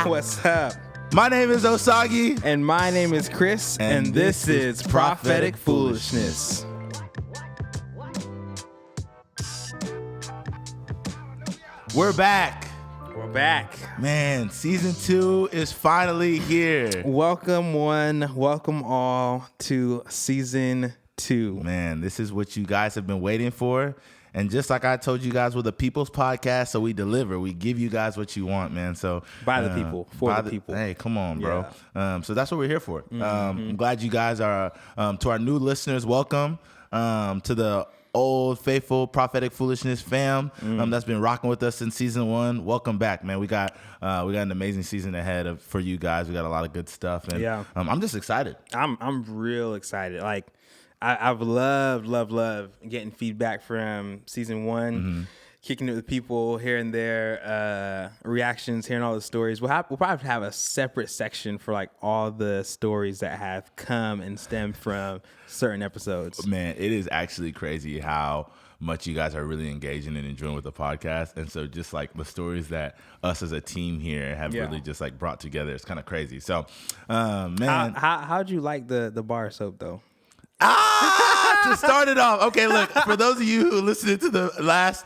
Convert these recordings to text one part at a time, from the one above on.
What's up? My name is Osagi. And my name is Chris. And this is Prophetic Foolishness. We're back. We're back. Man, season 2 is finally here. Welcome welcome all to season 2. Man, this is what you guys have been waiting for. And just like I told you guys, we're the people's podcast, so we deliver. We give you guys what you want, man. So by the people, for the people. Hey, come on, bro. Yeah. So that's what we're here for. I'm glad you guys are, to our new listeners, welcome to the old, faithful, prophetic foolishness fam that's been rocking with us since season 1. Welcome back, man. We got an amazing season ahead for you guys. We got a lot of good stuff. And I'm just excited. I'm real excited. Like, I've loved getting feedback from season 1, kicking it with people here and there, reactions, hearing all the stories. We'll probably have a separate section for like all the stories that have come and stemmed from certain episodes. Man, it is actually crazy how much you guys are really engaging and enjoying with the podcast. And so just like the stories that us as a team here have really just like brought together, it's kind of crazy. So, man. How'd you like the bar soap though? To start it off. Okay, look, for those of you who listened to the last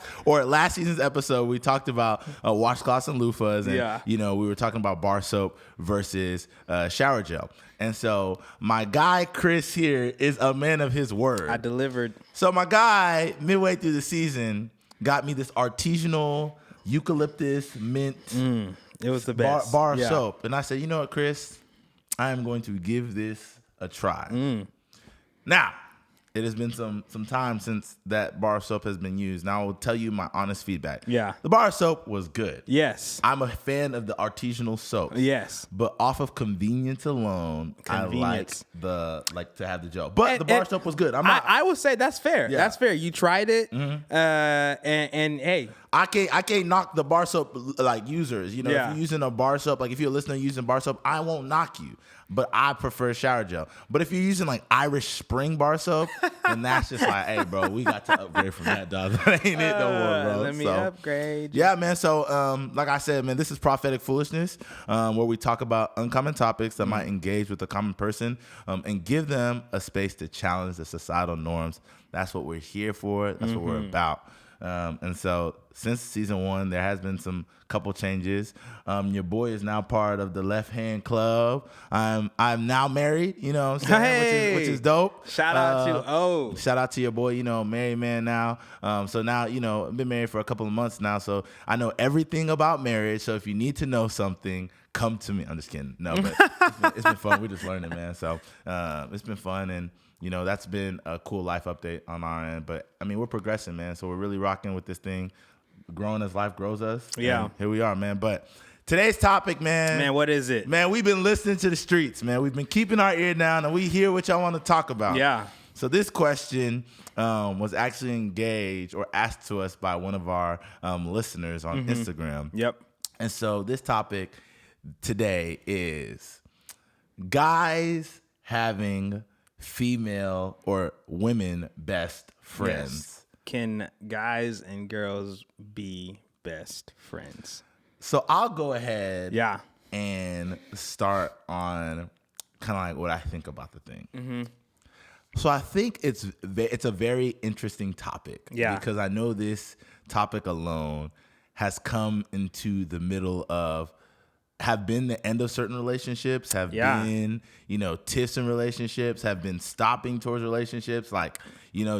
season's episode, we talked about washcloths and loofahs, and we were talking about bar soap versus shower gel. And so my guy Chris here is a man of his word. I delivered. So my guy, midway through the season, got me this artisanal eucalyptus mint. It was the best bar soap, and I said, you know what, Chris, I am going to give this a try. Now, it has been some time since that bar soap has been used. Now, I will tell you my honest feedback. Yeah. The bar soap was good. Yes. I'm a fan of the artisanal soap. Yes. But off of convenience alone, I like to have the gel. But the bar soap was good. I will say that's fair. Yeah. That's fair. You tried it, and hey. I can't knock the bar soap like users. You know, if you're using a bar soap, like if you're a listener using bar soap, I won't knock you. But I prefer shower gel. But if you're using like Irish Spring bar soap, then that's just like, hey, bro, we got to upgrade from that, dog. That ain't it no more, bro. Let me upgrade. Yeah, man. So, like I said, man, this is Prophetic Foolishness, where we talk about uncommon topics that might engage with the common person and give them a space to challenge the societal norms. That's what we're here for. That's what we're about. And so since season 1, there has been some couple changes. Your boy is now part of the Left Hand Club. I'm now married, you know what I'm saying? Which is dope. Shout out to your boy, married man now. So now, I've been married for a couple of months now, so I know everything about marriage. So if you need to know something, come to me. I'm just kidding. No, but it's been fun. We're just learning, man. So it's been fun, and that's been a cool life update on our end. But I mean, we're progressing, man. So we're really rocking with this thing, growing as life grows us. Yeah. And here we are, man. But today's topic, man. Man, what is it? Man, we've been listening to the streets, man. We've been keeping our ear down, and we hear what y'all want to talk about. Yeah. So this question was actually engaged or asked to us by one of our listeners on Instagram. Yep. And so this topic today is guys having female or women best friends. Yes. Can guys and girls be best friends? So I'll go ahead Yeah. and start on kind of like what I think about the thing. So I think it's a very interesting topic. Yeah. Because I know this topic alone has come into the middle of, have been the end of certain relationships, have been, tiffs in relationships, have been stopping towards relationships. Like,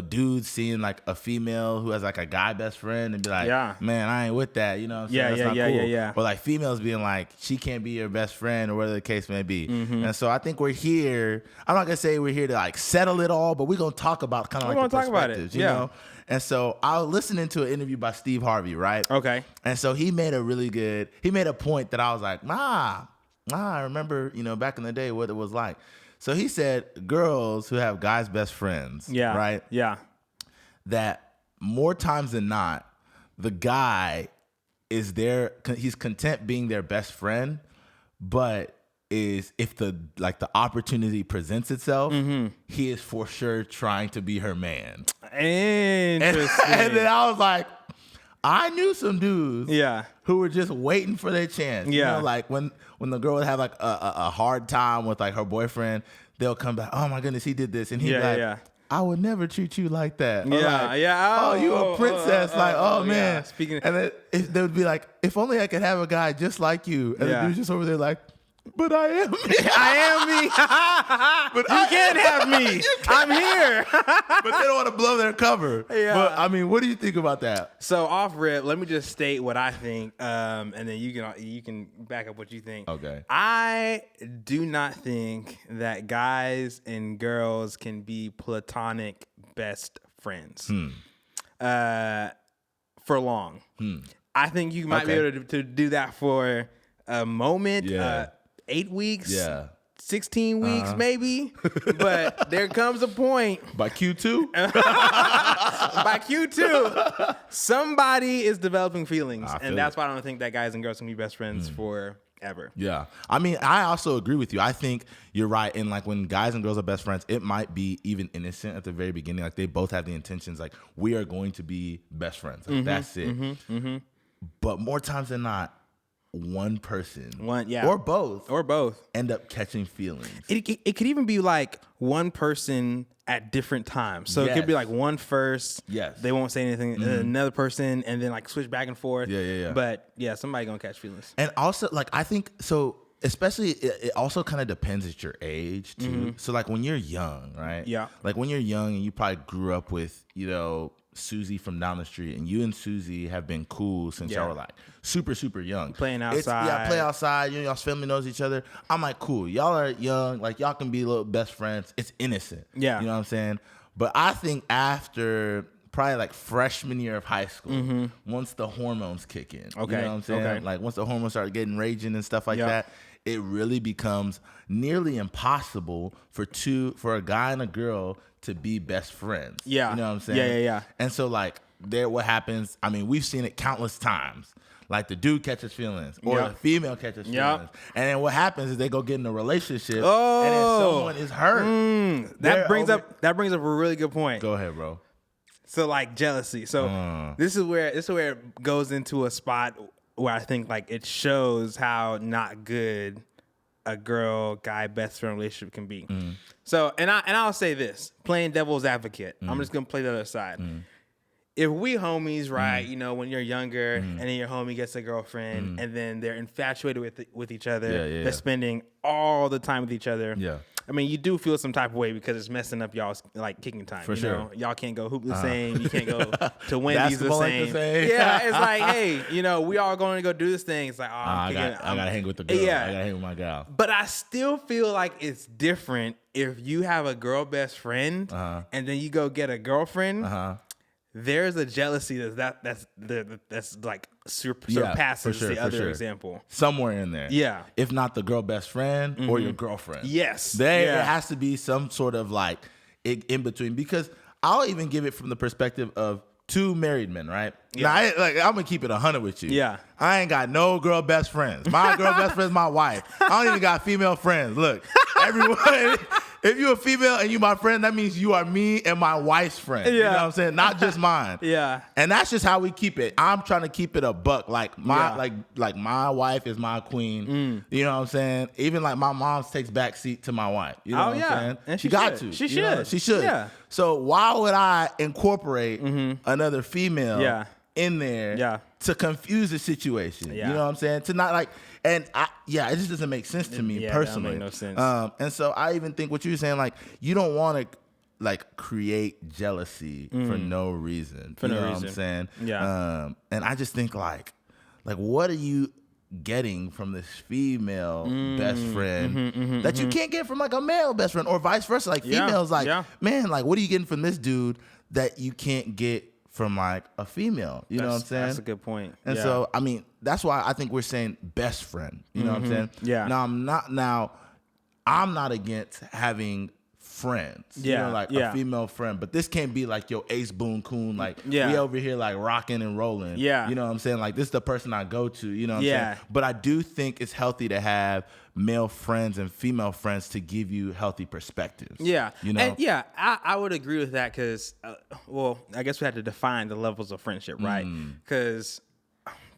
dudes seeing like a female who has like a guy best friend and be like, man, I ain't with that. You know what I'm saying? That's not cool. Yeah. Or like females being like, she can't be your best friend or whatever the case may be. And so I think we're here. I'm not going to say we're here to like settle it all, but we're going to talk about kind of like the perspectives, you know? And so I was listening to an interview by Steve Harvey, right? Okay. And so he made a point that I was like, I remember, back in the day what it was like. So he said girls who have guys' best friends, right? Yeah. That more times than not, the guy is he's content being their best friend, but is if the opportunity presents itself, he is for sure trying to be her man. Interesting. And then I was like, I knew some dudes who were just waiting for their chance. You know, like when the girl would have like a hard time with like her boyfriend, they'll come back, oh my goodness, he did this. And he'd be like, I would never treat you like that. Or like, oh, you a princess. Man. And they would be like, if only I could have a guy just like you. And the dude's just over there like, but I am me. I am me. But you can't have me. I'm here. But they don't want to blow their cover. Yeah. But I mean, what do you think about that? So off rip, let me just state what I think, and then you can back up what you think. Okay. I do not think that guys and girls can be platonic best friends for long. I think you might be able to do that for a moment. 8 weeks, 16 weeks, maybe. But there comes a point. By Q2? By Q2, somebody is developing feelings. And that's why I don't think that guys and girls can be best friends forever. Yeah. I mean, I also agree with you. I think you're right. And like when guys and girls are best friends, it might be even innocent at the very beginning. Like they both have the intentions, like we are going to be best friends. Like, that's it. But more times than not, one person, or both, end up catching feelings. It could even be like one person at different times. So it could be like one first. Yes. They won't say anything. And then another person, and then like switch back and forth. Yeah. But somebody gonna catch feelings. And also, like I think so. Especially, it also kind of depends at your age too. So like when you're young, right? Yeah. Like when you're young and you probably grew up with Susie from down the street, and you and Susie have been cool since y'all were like super, super young. Playing outside. Play outside. Y'all's family knows each other. I'm like, cool. Y'all are young. Like, y'all can be little best friends. It's innocent. Yeah. You know what I'm saying? But I think after probably like freshman year of high school, once the hormones kick in. Okay. You know what I'm saying? Okay. Like, once the hormones start getting raging and stuff like that, it really becomes nearly impossible for a guy and a girl to be best friends. Yeah. You know what I'm saying? Yeah. And so like what happens, I mean, we've seen it countless times. Like the dude catches feelings or the female catches feelings. And then what happens is they go get in a relationship and then someone is hurt. That brings up a really good point. Go ahead, bro. So like jealousy. So this is where it goes into a spot where I think like it shows how not good a girl-guy best friend relationship can be. So and I'll say this, playing devil's advocate. I'm just gonna play the other side. If we homies, right, when you're younger and then your homie gets a girlfriend and then they're infatuated with each other, they're spending all the time with each other. Yeah. I mean, you do feel some type of way because it's messing up y'all's like kicking time. For sure. Y'all can't go hoop the same. You can't go to Wendy's the same. Same. Yeah, it's like, hey, we all going to go do this thing. It's like, I gotta hang with the girl. Yeah. I gotta hang with my gal. But I still feel like it's different if you have a girl best friend and then you go get a girlfriend. There's a jealousy that's like surpasses the other example. Somewhere in there. Yeah. If not the girl best friend or your girlfriend. Yes. There has to be some sort of like in between, because I'll even give it from the perspective of two married men, right? Yeah. Now, I'm gonna keep it 100 with you. Yeah. I ain't got no girl best friends. My girl best friend's my wife. I don't even got female friends. Look, everyone, if you're a female and you my friend, that means you are me and my wife's friend. You know what I'm saying? Not just mine. Yeah. And that's just how we keep it. I'm trying to keep it a buck. Like like my wife is my queen. You know what I'm saying? Even like my mom takes back seat to my wife. You know what I'm saying? And she got to. She should. She should. Yeah. So why would I incorporate another female in there to confuse the situation? You know what I'm saying? To not like, and it just doesn't make sense to me personally. That don't make no sense. And so I even think what you're saying, like, you don't want to like create jealousy for no reason. For no reason. What I'm saying? Yeah. And I just think like what are you getting from this female best friend that you can't get from like a male best friend, or vice versa? Like females, like, man, like what are you getting from this dude that you can't get from like a female? You know what I'm saying? That's a good point. And so, I mean, that's why I think we're saying best friend. You know what I'm saying? Yeah. Now I'm not against having friends. Yeah, Like a female friend. But this can't be like your Ace Boone Coon. Like we over here like rocking and rolling. Yeah. You know what I'm saying? Like this is the person I go to. You know what I'm saying? But I do think it's healthy to have male friends and female friends to give you healthy perspectives. Yeah. You know? And I would agree with that because, well, I guess we have to define the levels of friendship, right? Because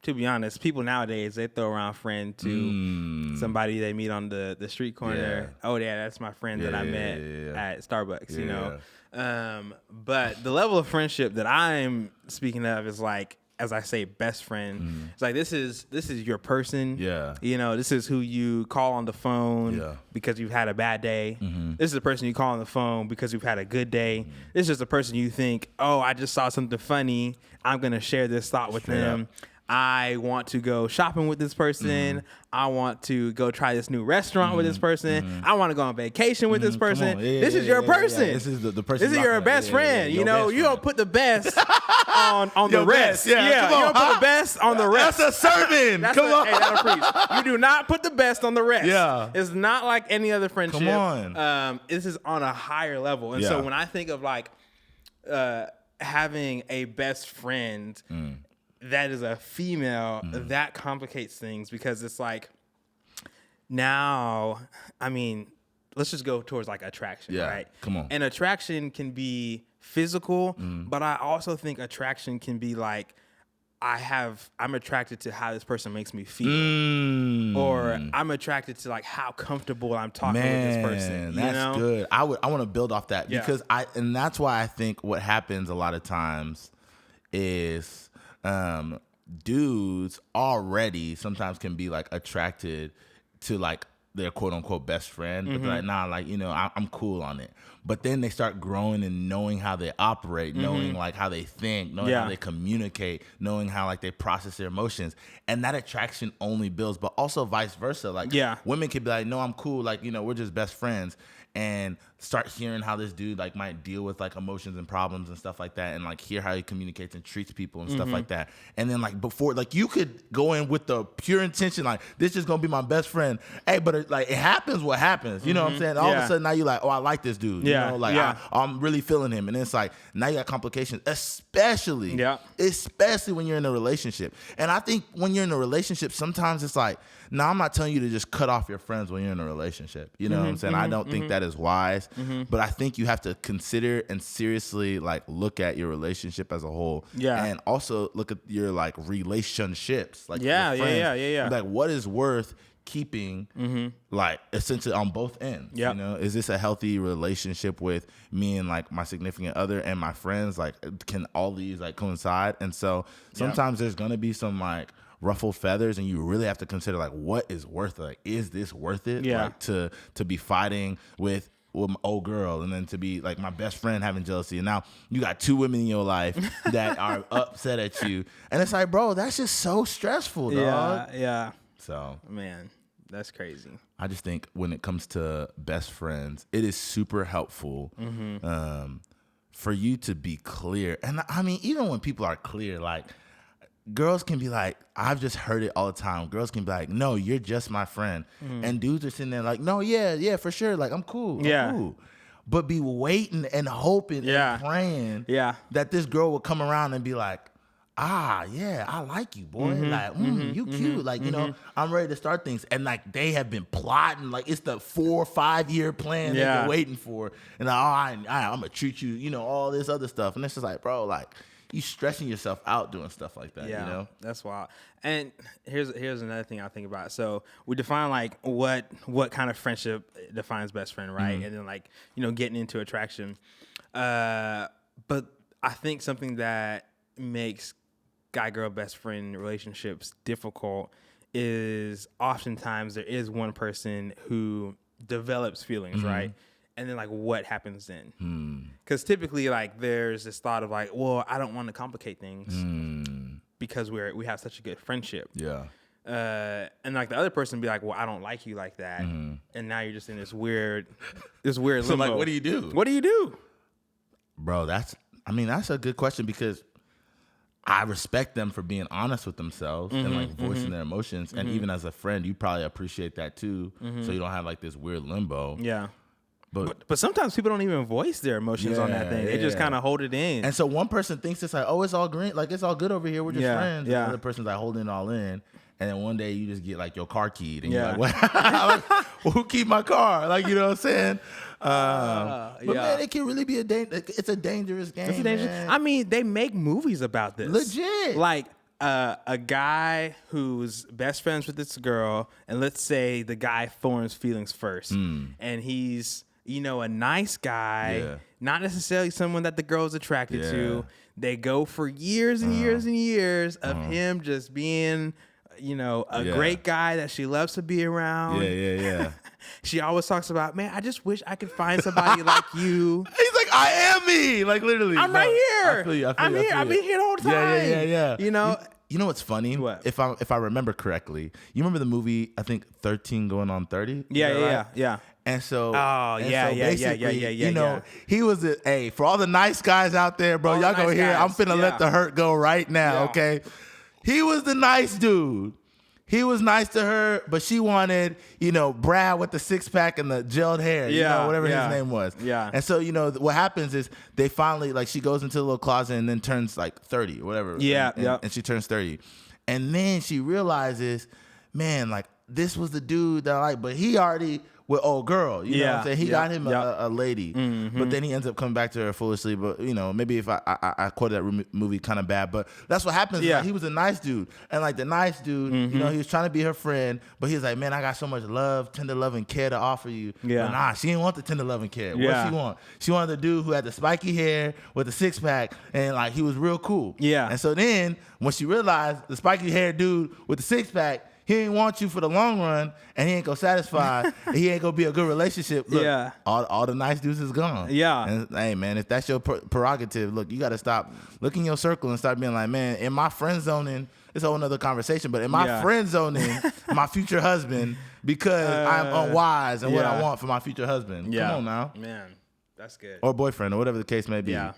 to be honest, people nowadays, they throw around friend to somebody they meet on the street corner. Oh, yeah, that's my friend that I met at Starbucks, you know? But the level of friendship that I'm speaking of is like, as I say, best friend. It's like, this is your person. Yeah. You know, this is who you call on the phone because you've had a bad day. This is the person you call on the phone because you've had a good day. This is the person you think, oh, I just saw something funny. I'm going to share this thought with them. I want to go shopping with this person. I want to go try this new restaurant with this person. I want to go on vacation with this person. This is your person. This is the person. This is your best friend. You know, you don't put the best on the rest. You don't put the best on the rest. That's a sermon. Come on. Hey, that'll preach. You do not put the best on the rest. Yeah. It's not like any other friendship. Come on. This is on a higher level. And so when I think of like having a best friend that is a female, that complicates things because it's like, now, I mean, let's just go towards like attraction, right? Come on. And attraction can be physical, but I also think attraction can be like, I'm attracted to how this person makes me feel, or I'm attracted to like how comfortable I'm talking with this person. That's good. I want to build off that because and that's why I think what happens a lot of times is dudes already sometimes can be like attracted to like their quote unquote best friend, but they're like, nah, like, you know, I'm cool on it. But then they start growing and knowing how they operate, knowing like how they think, knowing how they communicate, knowing how like they process their emotions. And that attraction only builds, but also vice versa. Like women could be like, no, I'm cool. Like, you know, we're just best friends. And start hearing how this dude like might deal with like emotions and problems and stuff like that, and like hear how he communicates and treats people and stuff like that. And then like before, like you could go in with the pure intention, like this is gonna be my best friend. Hey, but it happens what happens. You know what I'm saying? All of a sudden now you're like, oh, I like this dude. You know, like I'm really feeling him. And it's like now you got complications, especially when you're in a relationship. And I think when you're in a relationship, sometimes it's like, now, I'm not telling you to just cut off your friends when you're in a relationship. You know what I'm saying? I don't think that is wise. But I think you have to consider and seriously like look at your relationship as a whole. Yeah. And also look at your like relationships. Like your friends. Like what is worth keeping like essentially on both ends. You know, is this a healthy relationship with me and like my significant other and my friends? Like can all these like coincide? And so sometimes there's gonna be some like ruffled feathers, and you really have to consider like what is worth it. Like, is this worth it? Like to be fighting with my old girl, and then to be like my best friend having jealousy, and now you got two women in your life that are upset at you, and it's like, bro, that's just so stressful, dog. So man, that's crazy. I just think when it comes to best friends, it is super helpful for you to be clear. And I mean, even when people are clear, like girls can be like, I've just heard it all the time. Girls can be like, no, you're just my friend. And dudes are sitting there like, no, yeah, for sure. Like, I'm cool. I'm cool. But be waiting and hoping and praying that this girl will come around and be like, yeah, I like you, boy. Like, you cute. Like, you know, I'm ready to start things. And like, they have been plotting. Like, it's the 4 or 5 year plan they've been waiting for. And like, I'm going to treat you, you know, all this other stuff. And it's just like, bro, like, you stressing yourself out doing stuff like that, you know? That's wild. And here's another thing I think about. So we define like what kind of friendship defines best friend, right? And then like, you know, getting into attraction. But I think something that makes guy-girl best friend relationships difficult is oftentimes there is one person who develops feelings, right? And then like what happens then? Because typically like there's this thought of like, well, I don't want to complicate things because we have such a good friendship. And like the other person be like, well, I don't like you like that. And now you're just in this weird so limbo. Like, what do you do? What do you do? Bro, that's a good question because I respect them for being honest with themselves and like voicing their emotions. And even as a friend, you probably appreciate that too. So you don't have like this weird limbo. But sometimes people don't even voice their emotions on that thing. They just kind of hold it in. And so one person thinks it's like, oh, it's all green, like it's all good over here. We're just friends. Yeah. And the other person's like holding it all in. And then one day you just get like your car keyed, and you're like, what? Like, well, who keyed my car? Like, you know what I'm saying? But man, it can really be it's a dangerous game. It's a dangerous. Man. I mean, they make movies about this. Legit. Like a guy who's best friends with this girl, and let's say the guy forms feelings first, and he's a nice guy, not necessarily someone that the girl's attracted to. They go for years and years and years of him just being, a great guy that she loves to be around. Yeah. She always talks about, man, I just wish I could find somebody like you. He's like, I am me. Like, literally. I'm right here. I feel you. I'm here. I've been here the whole time. Yeah. You know what's funny? What? If I remember correctly, you remember the movie, I think 13 Going on 30? Yeah. And so, yeah. He was for all the nice guys out there, bro, y'all go here. I'm finna let the hurt go right now, okay? He was the nice dude. He was nice to her, but she wanted, Brad with the six-pack and the gelled hair, whatever his name was. Yeah. And so, what happens is they finally, like, she goes into the little closet and then turns, like, 30 or whatever. Yeah, and she turns 30. And then she realizes, man, like, this was the dude that I like, but he already with old girl. You know what I'm saying? He got him a lady, but then he ends up coming back to her foolishly. But, maybe if I quoted that movie kind of bad, but that's what happens. Yeah. Like, he was a nice dude. And like the nice dude, he was trying to be her friend, but he was like, man, I got so much love, tender love, and care to offer you. Yeah. But nah, she didn't want the tender love and care. What she want? She wanted the dude who had the spiky hair with the six-pack, and like he was real cool. Yeah. And so then when she realized the spiky hair dude with the six-pack, he ain't want you for the long run, and he ain't gonna satisfy. And he ain't gonna be a good relationship. Look, all the nice dudes is gone. Yeah. And hey, man, if that's your prerogative, look, you got to stop looking your circle and start being like, man, in my friend zoning, it's a whole nother conversation. But in my friend zoning, my future husband, because I'm unwise and what I want for my future husband. Yeah. Come on now, man, that's good. Or boyfriend, or whatever the case may be. Yeah.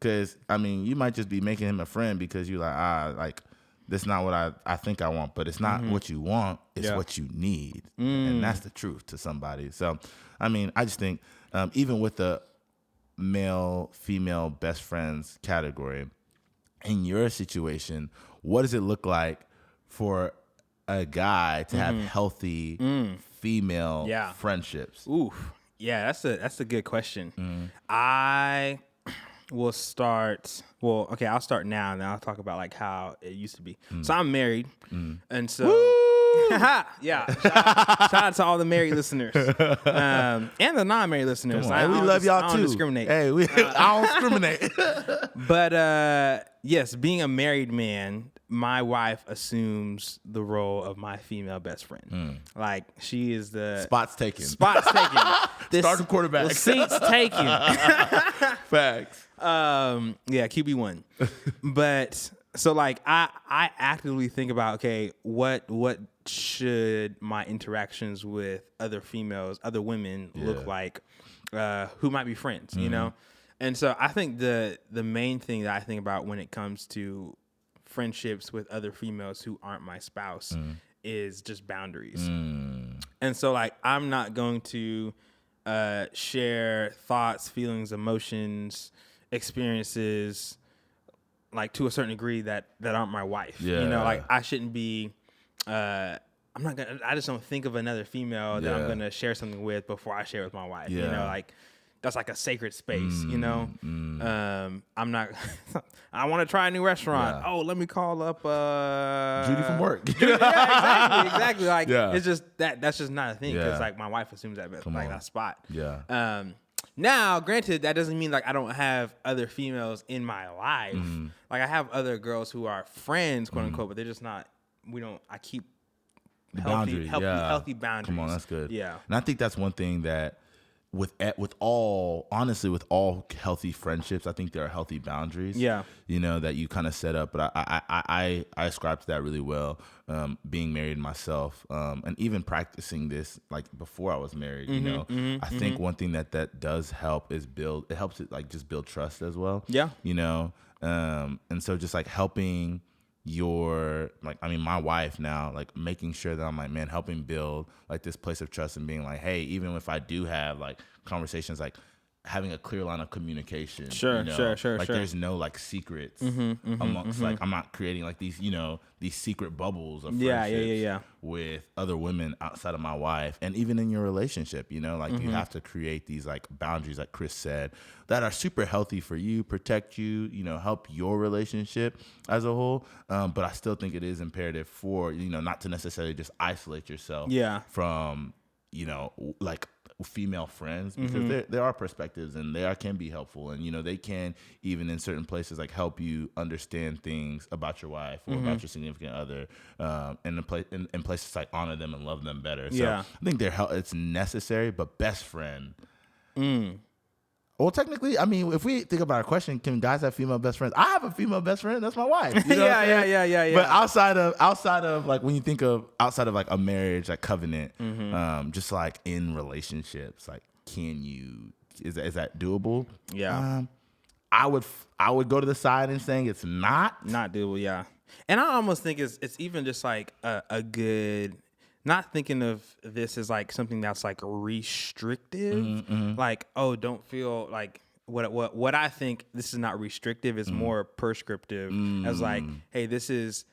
Because I mean, you might just be making him a friend because you're like. That's not what I think I want, but it's not what you want. It's what you need. And that's the truth to somebody. So, I mean, I just think even with the male-female best friends category, in your situation, what does it look like for a guy to have healthy female friendships? Oof. Yeah, that's a good question. I will start. Well, okay, I'll start now, and then I'll talk about like how it used to be. So I'm married, and so shout out to all the married listeners and the non-married listeners. We love y'all too. I don't discriminate. Hey, I don't discriminate. But yes, being a married man, my wife assumes the role of my female best friend. Like she is the spots taken. Starting quarterback. The seats taken. Facts. QB1. But so like I actively think about, okay, what should my interactions with other females, other women look like, who might be friends, you know? And so I think the main thing that I think about when it comes to friendships with other females who aren't my spouse is just boundaries. And so like I'm not going to share thoughts, feelings, emotions, experiences like to a certain degree that aren't my wife. You know, like I shouldn't be I just don't think of another female that I'm gonna share something with before I share with my wife. You know, like that's like a sacred space, you know? I'm not, I want to try a new restaurant. Oh, let me call up Judy from work. Exactly. Like, it's just, that's just not a thing. Because, like, my wife assumes that, like, that spot. Now, granted, that doesn't mean, like, I don't have other females in my life. Like, I have other girls who are friends, quote unquote, but they're just not, I keep healthy boundaries. Come on, that's good. Yeah. And I think that's one thing that, with all healthy friendships, I think there are healthy boundaries. Yeah, you know, that you kind of set up. But I ascribe to that really well. Being married myself, and even practicing this like before I was married. You know, I think one thing that does help is just build trust as well. Yeah, you know, and so just like helping my wife now, like making sure that I'm like, man, helping build like this place of trust and being like, hey, even if I do have like conversations, like having a clear line of communication. Sure. Like there's no like secrets amongst like, I'm not creating like these, these secret bubbles of friendships with other women outside of my wife. And even in your relationship, like you have to create these like boundaries, like Chris said, that are super healthy for you, protect you, help your relationship as a whole. But I still think it is imperative for, not to necessarily just isolate yourself from, like female friends, because there are perspectives and can be helpful, and they can even in certain places like help you understand things about your wife or about your significant other, and in places like honor them and love them better. So I think it's necessary, but best friend. Well, technically, I mean, if we think about our question, can guys have female best friends? I have a female best friend. That's my wife. Yeah. But outside of like, when you think of outside of like a marriage, like covenant, just like in relationships, like is that doable? Yeah. I would go to the side and saying it's not doable. Yeah. And I almost think it's even just like a good. Not thinking of this as like something that's like restrictive, like, oh, don't feel like what I think this is not restrictive is more prescriptive, as like, hey, this is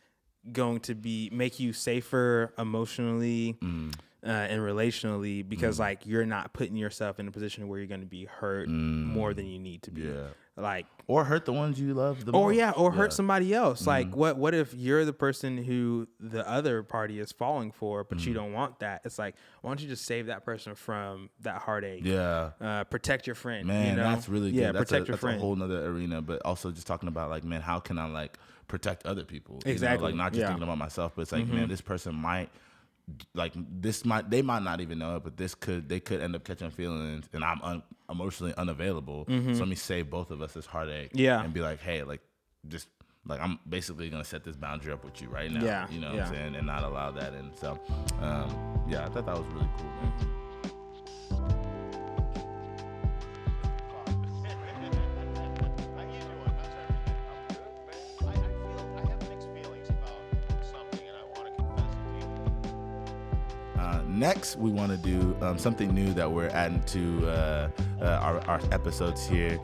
going to make you safer emotionally and relationally, because like you're not putting yourself in a position where you're going to be hurt more than you need to be. Like, or hurt the ones you love the most. Hurt somebody else. Like, what if you're the person who the other party is falling for, but you don't want that? It's like, why don't you just save that person from that heartache? Protect your friend. Man, that's really good. That's protect your friend. That's a whole nother arena, but also just talking about like, man, how can I like protect other people? Exactly. Like not just thinking about myself, but it's like, man, this person might. Like they might not even know it, but they could end up catching feelings, and I'm emotionally unavailable. So let me save both of us this heartache. And be like, hey, like just like I'm basically gonna set this boundary up with you right now. You know what I'm saying, and not allow that in. So I thought that was really cool, man. Next, we want to do something new that we're adding to our episodes here,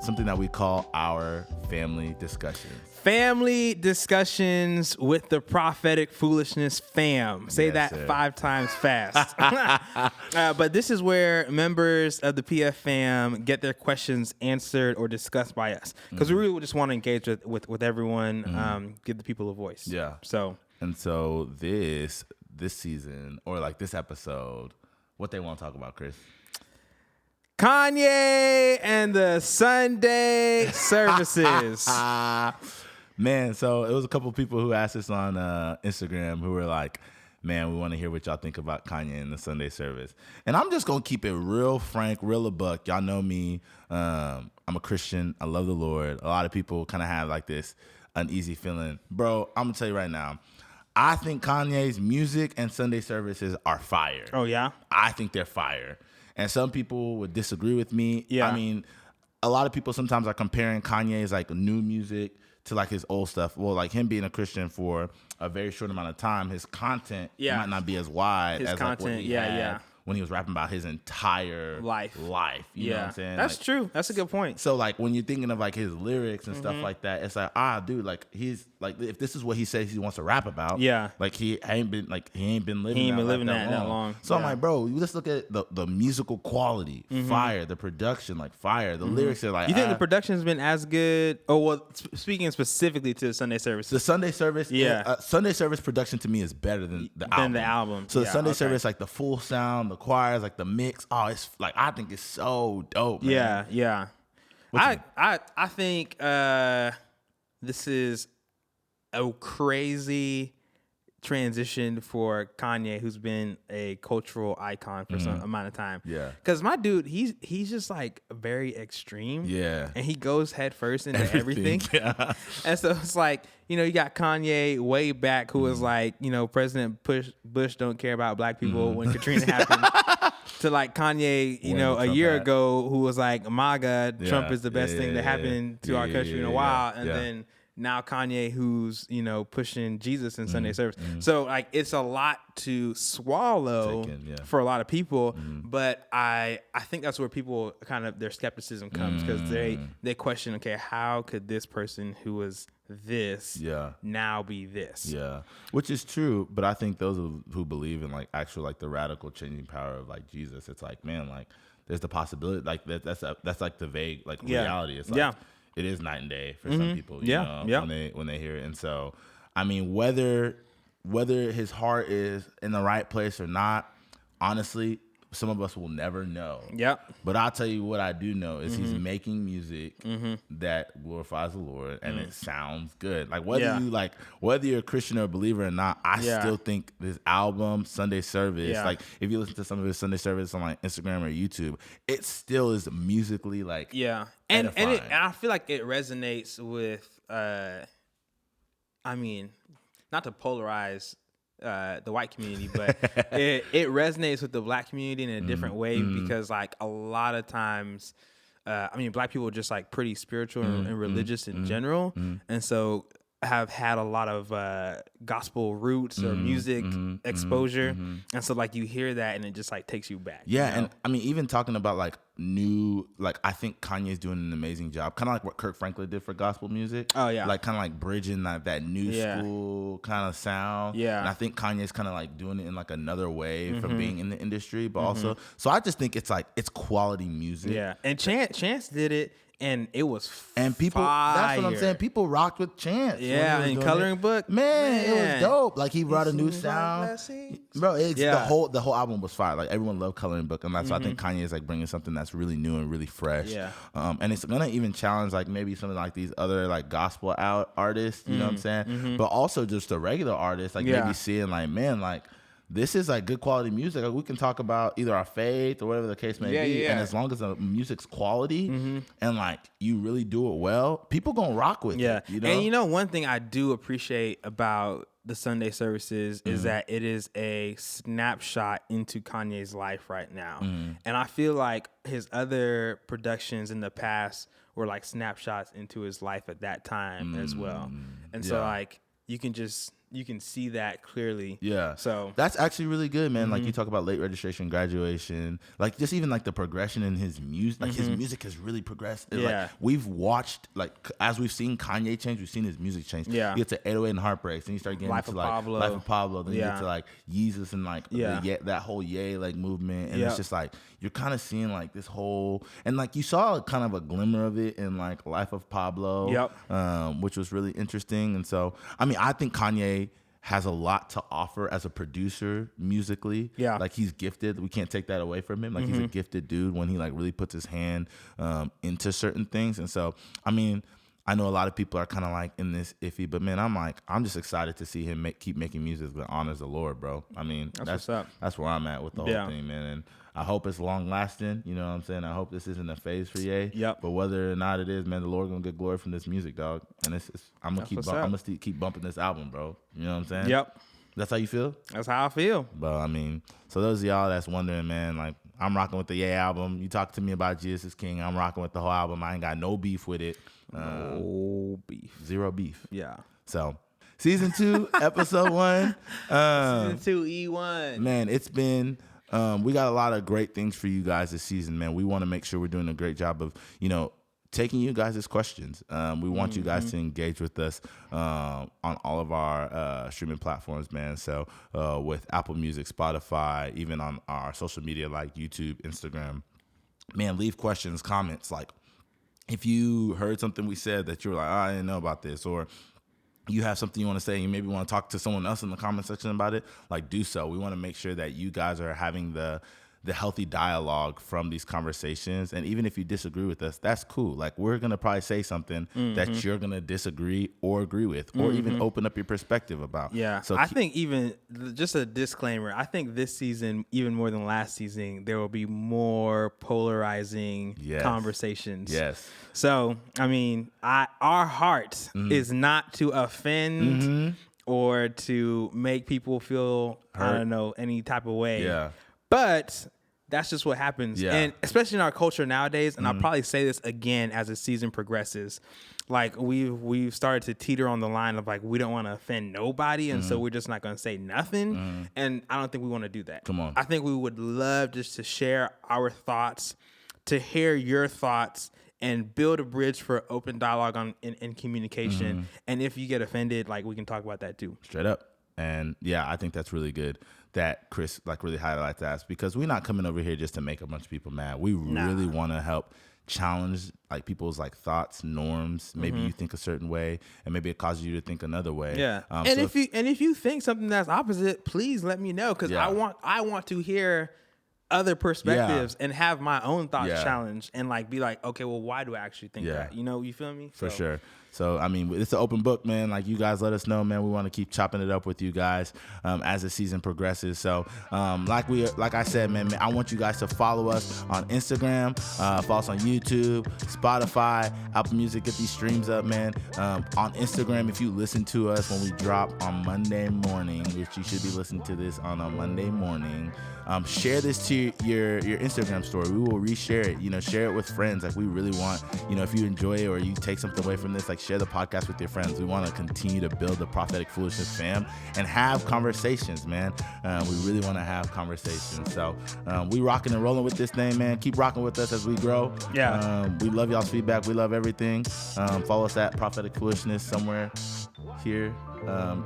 something that we call our family discussions. Family discussions with the Prophetic Foolishness fam. Say that 5 times fast. But this is where members of the PF fam get their questions answered or discussed by us, because we really just want to engage with everyone, give the people a voice. So this season, or like this episode, what they want to talk about, Chris? Kanye and the Sunday services. Man, so it was a couple of people who asked us on Instagram who were like, man, we want to hear what y'all think about Kanye and the Sunday service. And I'm just going to keep it real frank, real a buck. Y'all know me. I'm a Christian. I love the Lord. A lot of people kind of have like this uneasy feeling. Bro, I'm going to tell you right now, I think Kanye's music and Sunday services are fire. Oh, yeah? I think they're fire. And some people would disagree with me. Yeah. I mean, a lot of people sometimes are comparing Kanye's like new music to like his old stuff. Well, like him being a Christian for a very short amount of time, his content might not be as wide as like what he had when he was rapping about his entire life. You know what I'm saying? That's like, true. That's a good point. So like when you're thinking of like his lyrics and stuff like that, it's like, dude, like he's like, if this is what he says he wants to rap about, like he ain't been living that long. So I'm like, bro, you just look at the musical quality, fire, the production, like fire, the lyrics are like. You think the production's been as good? Oh, well, speaking specifically to the Sunday service. The Sunday service, Sunday service production to me is better than the album. So the Sunday service, like the full sound, the choirs, like the mix. Oh, it's like, I think it's so dope, man. Yeah. I think this is a crazy transition for Kanye, who's been a cultural icon for some amount of time. Because my dude, he's just like very extreme. And he goes head first into everything. And so it's like, you got Kanye way back who was like, President Bush don't care about black people when Katrina happened. To like Kanye, a year ago, who was like, MAGA, Trump is the best thing that happened to our country in a while. And then now Kanye, who's, you know, pushing Jesus in Sunday service. So like it's a lot to swallow for a lot of people, but I think that's where people kind of their skepticism comes, because they question, okay, how could this person who was this now be this? Yeah, which is true, but I think those who believe in like actual like the radical changing power of like Jesus, it's like, man, like there's the possibility, like that's like the vague like reality. It's like it is night and day for some people, you know, when they hear it. And so, I mean, whether his heart is in the right place or not, honestly, some of us will never know. But I'll tell you what I do know is he's making music that glorifies the Lord, and it sounds good. Like whether you're a Christian or a believer or not, I still think this album, Sunday Service, like if you listen to some of his Sunday service on like Instagram or YouTube, it still is musically like and I feel like it resonates with I mean, not to polarize the white community, but it resonates with the black community in a different way, because like a lot of times, I mean, black people are just like pretty spiritual and religious in general, and so have had a lot of gospel roots or music exposure, and so like you hear that and it just like takes you back. You know? And I mean, even talking about like new, like I think Kanye's doing an amazing job, kind of like what Kirk Franklin did for gospel music. Like kind of like bridging that new school kind of sound. And I think Kanye's kind of like doing it in like another way from being in the industry, but also, so I just think it's like it's quality music. And Chance did it. And it was and people. fire. That's what I'm saying. People rocked with Chance. And Coloring Book, man, it was dope. Like he brought a new sound, bro. The whole album was fire. Like everyone loved Coloring Book, and that's why I think Kanye is like bringing something that's really new and really fresh. And it's gonna even challenge like maybe some of like these other like gospel artists. You know what I'm saying? But also just a regular artist, like maybe seeing like, man, like this is like good quality music. Like we can talk about either our faith or whatever the case may be. And as long as the music's quality and like you really do it well, people gonna rock with it. You know? And you know, one thing I do appreciate about the Sunday services is that it is a snapshot into Kanye's life right now. And I feel like his other productions in the past were like snapshots into his life at that time as well. And so like you can see that clearly. So that's actually really good, man. Like you talk about late registration, graduation, like just even like the progression in his music. Like his music has really progressed. Like we've watched, like as we've seen Kanye change, we've seen his music change. You get to 808 and Heartbreaks, and you start getting into like Life of Pablo. Then you get to like Yeezus and like that whole Ye like movement, and it's just like you're kind of seeing like this whole, and like you saw kind of a glimmer of it in like Life of Pablo, which was really interesting. And so I mean, I think Kanye has a lot to offer as a producer musically. Like he's gifted. We can't take that away from him. Like he's a gifted dude when he like really puts his hand into certain things. And so, I mean, I know a lot of people are kind of like in this iffy, but man, I'm just excited to see him keep making music that honors the Lord, bro. I mean, that's where I'm at with the whole thing, man. And I hope it's long lasting. You know what I'm saying? I hope this isn't a phase for Ye. But whether or not it is, man, the Lord gonna get glory from this music, dog. And I'm gonna keep bumping this album, bro. You know what I'm saying? That's how you feel? That's how I feel. But I mean, so those of y'all that's wondering, man, like I'm rocking with the Ye album. You talk to me about Jesus is King. I'm rocking with the whole album. I ain't got no beef with it. No beef. Zero beef. So season 2, episode 1. Season 2, E1. Man, it's been. We got a lot of great things for you guys this season, man. We want to make sure we're doing a great job of, you know, taking you guys' questions. We want you guys to engage with us on all of our streaming platforms, man. So with Apple Music, Spotify, even on our social media like YouTube, Instagram, man, leave questions, comments. Like if you heard something we said that you were like, oh, I didn't know about this, or you have something you want to say, you maybe want to talk to someone else in the comment section about it, like do so. We want to make sure that you guys are having the healthy dialogue from these conversations. And even if you disagree with us, that's cool. Like we're going to probably say something that you're going to disagree or agree with, or even open up your perspective about. So I think even just a disclaimer, I think this season, even more than last season, there will be more polarizing conversations. So, I mean, our heart is not to offend or to make people feel, I don't know, any type of way. But that's just what happens. Yeah. And especially in our culture nowadays, and I'll probably say this again as the season progresses, like we've started to teeter on the line of like, we don't want to offend nobody. And so we're just not going to say nothing. And I don't think we want to do that. Come on. I think we would love just to share our thoughts, to hear your thoughts, and build a bridge for open dialogue in communication. And if you get offended, like, we can talk about that too. Straight up. And yeah, I think that's really good that Chris like really highlights that, because we're not coming over here just to make a bunch of people mad. We really want to help challenge like people's like thoughts, norms. Maybe you think a certain way, and maybe it causes you to think another way. Yeah. And so if you think something that's opposite, please let me know, because I want to hear other perspectives and have my own thoughts challenged, and like be like, okay, well, why do I actually think that? You know, you feel me? For sure. So, I mean, it's an open book, man. Like, you guys let us know, man. We want to keep chopping it up with you guys as the season progresses. So, like I said, man, I want you guys to follow us on Instagram, follow us on YouTube, Spotify, Apple Music. Get these streams up, man. On Instagram, if you listen to us when we drop on Monday morning, which you should be listening to this on a Monday morning, share this to your Instagram story. We will reshare it. You know, share it with friends. Like, we really want, you know, if you enjoy it or you take something away from this, like, share the podcast with your friends. We want to continue to build the Prophetic Foolishness fam and have conversations, man. We really want to have conversations. So we rocking and rolling with this thing, man. Keep rocking with us as we grow. Yeah. We love y'all's feedback. We love everything. Follow us at Prophetic Foolishness somewhere here.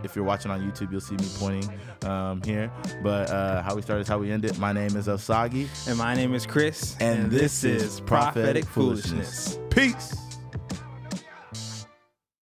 If you're watching on YouTube, you'll see me pointing here. But how we started is how we end it. My name is Osagi. And my name is Chris. And this is Prophetic Foolishness. Peace.